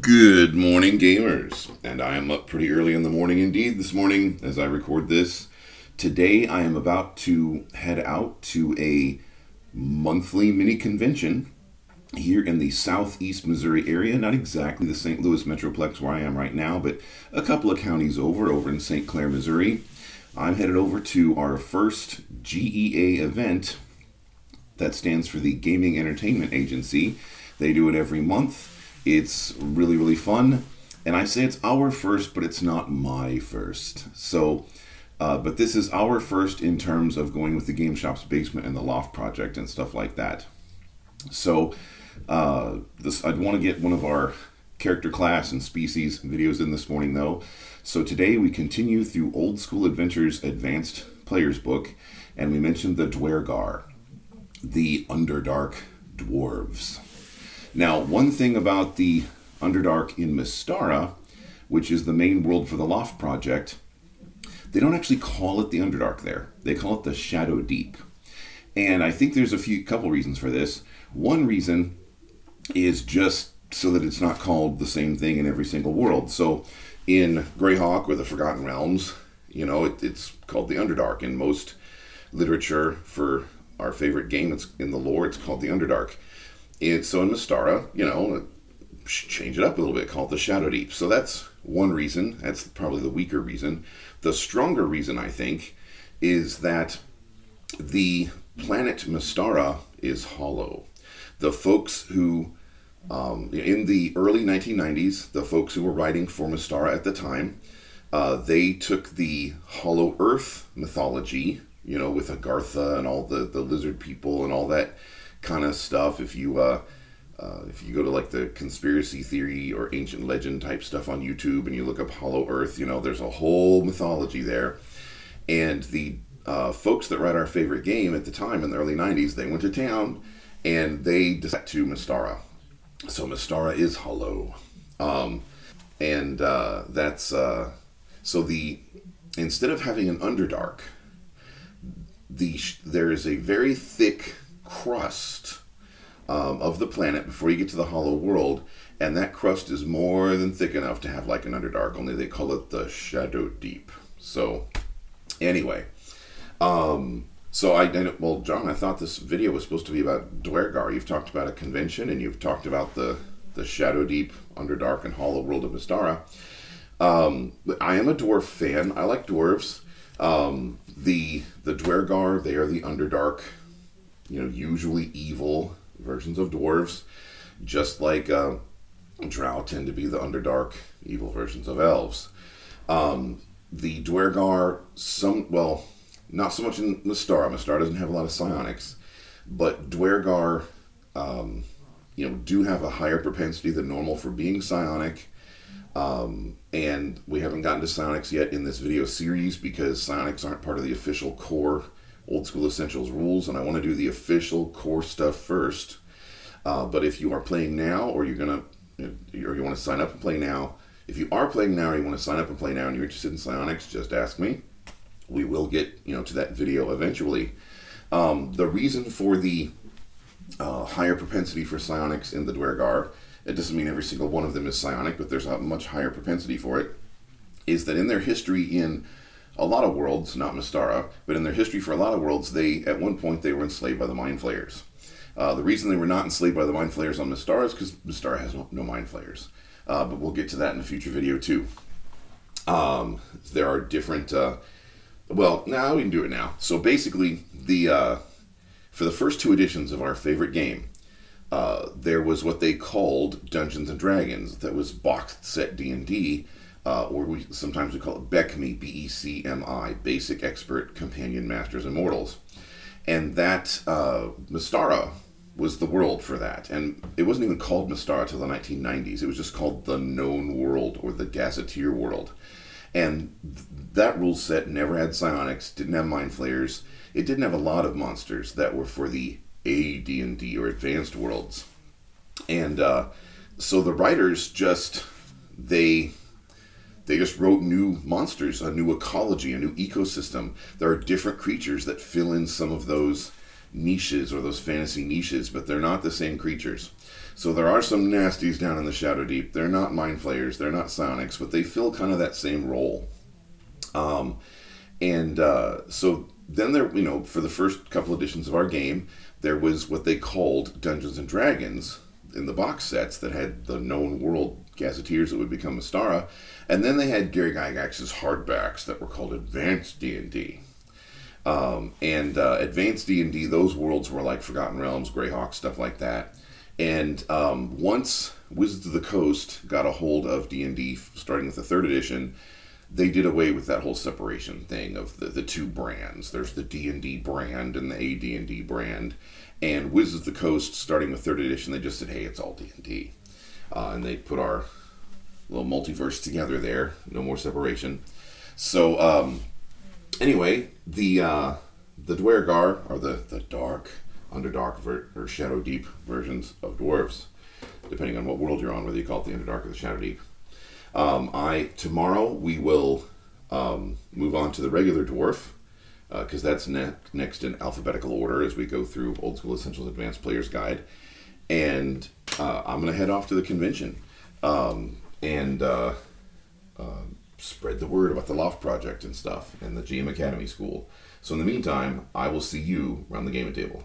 Good morning, gamers. And I am up pretty early in the morning indeed this morning as I record this. Today I am about to head out to a monthly mini convention here in the southeast Missouri area. Not exactly the St. Louis Metroplex where I am right now, but a couple of counties over in St. Clair, Missouri. I'm headed over to our first GEA event. That stands for the Gaming Entertainment Agency. They do it every month. It's really, really fun. And I say it's our first, but it's not my first. So, but this is our first in terms of going with the Game Shop's basement and the LOFT project and stuff like that. So, I'd want to get one of our character class and species videos in this morning though. So today we continue through Old School Adventures Advanced Player's Book, and we mentioned the Duergar, the Underdark dwarves. Now, one thing about the Underdark in Mystara, which is the main world for the LOFT project, they don't actually call it the Underdark there. They call it the Shadow Deep. And I think there's a couple reasons for this. One reason is just so that it's not called the same thing in every single world. So in Greyhawk or the Forgotten Realms, you know, it's called the Underdark. In most literature for our favorite game, it's in the lore, it's called the Underdark. So in Mystara, you know, change it up a little bit, call it the Shadow Deep. So that's one reason. That's probably the weaker reason. The stronger reason, I think, is that the planet Mystara is hollow. The folks who, in the early 1990s, the folks who were writing for Mystara at the time, they took the Hollow Earth mythology, you know, with Agartha and all the lizard people and all that kind of stuff. If you go to like the conspiracy theory or ancient legend type stuff on YouTube and you look up Hollow Earth, you know, there's a whole mythology there. And the folks that write our favorite game at the time in the early 90s, they went to town and they decided to Mystara. So Mystara is hollow. Instead of having an Underdark, there is a very thick crust of the planet before you get to the hollow world, and that crust is more than thick enough to have like an Underdark, only they call it the Shadow Deep. So anyway, well, John, I thought this video was supposed to be about Duergar. You've talked about a convention and you've talked about the Shadow Deep, Underdark, and hollow world of Mystara. I am a dwarf fan. I like dwarves. The Duergar, they are the Underdark, you know, usually evil versions of dwarves, just like drow tend to be the Underdark, evil versions of elves. The Duergar, not so much in Mystara. Mystara doesn't have a lot of psionics, but Duergar, you know, do have a higher propensity than normal for being psionic. And we haven't gotten to psionics yet in this video series because psionics aren't part of the official core Old School Essentials rules, and I want to do the official core stuff first. But if you are playing now, or you want to sign up and play now, if you are playing now or you want to sign up and play now and you're interested in psionics, just ask me. We will get, you know, to that video eventually. The reason for the higher propensity for psionics in the Duergar, it doesn't mean every single one of them is psionic, but there's a much higher propensity for it, is that in their history in a lot of worlds, not Mystara, but in their history for a lot of worlds, at one point they were enslaved by the Mind Flayers. The reason they were not enslaved by the Mind Flayers on Mystara is because Mystara has no Mind Flayers. But we'll get to that in a future video too. There are different, we can do it now. So basically, for the first two editions of our favorite game, there was what they called Dungeons and Dragons. That was boxed set D&D, or sometimes we call it BECMI, B-E-C-M-I, Basic Expert Companion Masters Immortals. And that Mystara was the world for that. And it wasn't even called Mystara till the 1990s. It was just called the Known World, or the Gazetteer World. And that rule set never had psionics, didn't have Mind Flayers. It didn't have a lot of monsters that were for the AD&D or advanced worlds. And so the writers they just wrote new monsters, a new ecology, a new ecosystem. There are different creatures that fill in some of those niches or those fantasy niches, but they're not the same creatures. So there are some nasties down in the Shadow Deep. They're not Mind Flayers, they're not Sonics, but they fill kind of that same role. So then there, for the first couple editions of our game, there was what they called Dungeons and Dragons in the box sets that had the known world gazetteers that would become Astara, and then they had Gary Gygax's hardbacks that were called Advanced D&D. Advanced D&D, those worlds were like Forgotten Realms, Greyhawk, stuff like that. And once Wizards of the Coast got a hold of D&D, starting with the 3rd edition, they did away with that whole separation thing of the two brands. There's the D&D brand and the AD&D brand. And Wizards of the Coast, starting with 3rd edition, they just said, hey, it's all D&D. And they put our little multiverse together there. No more separation. So, anyway, the Duergar, or the dark, Underdark, or Shadow Deep versions of dwarves, depending on what world you're on, whether you call it the Underdark or the Shadow Deep. Tomorrow we will move on to the regular dwarf, because that's next in alphabetical order as we go through Old School Essentials Advanced Player's Guide. And I'm going to head off to the convention and spread the word about the LOFT project and stuff and the GM Academy School. So in the meantime, I will see you around the gaming table.